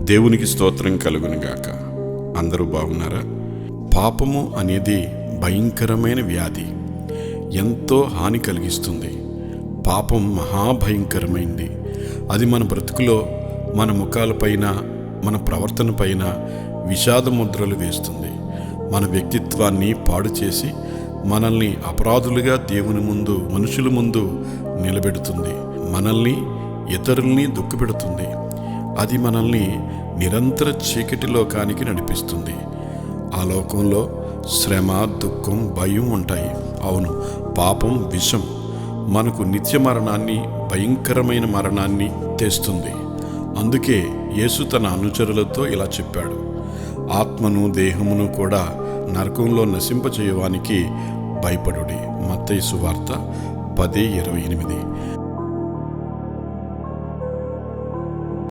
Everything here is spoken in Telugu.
దేవునికి స్తోత్రం కలుగునుగాక. అందరూ బాగున్నారా? పాపము అనేది భయంకరమైన వ్యాధి, ఎంతో హాని కలిగిస్తుంది. పాపం మహాభయంకరమైంది. అది మన బ్రతుకులో, మన ముఖాలపైన, మన ప్రవర్తన పైన విషాద ముద్రలు వేస్తుంది. మన వ్యక్తిత్వాన్ని పాడు చేసి మనల్ని అపరాధులుగా దేవుని ముందు, మనుషుల ముందు నిలబెడుతుంది. మనల్ని, ఇతరుల్ని దుఃఖపెడుతుంది. అది మనల్ని నిరంతర చీకటి లోకానికి నడిపిస్తుంది. ఆ లోకంలో శ్రమ, దుఃఖం, భయం ఉంటాయి. అవును, పాపం విషం మనకు నిత్య మరణాన్ని, భయంకరమైన మరణాన్ని తెస్తుంది. అందుకే యేసు తన అనుచరులతో ఇలా చెప్పాడు: ఆత్మను దేహమును కూడా నరకంలో నశింపచేయవానికి భయపడుడి. మత్తయి సువార్త 10:28.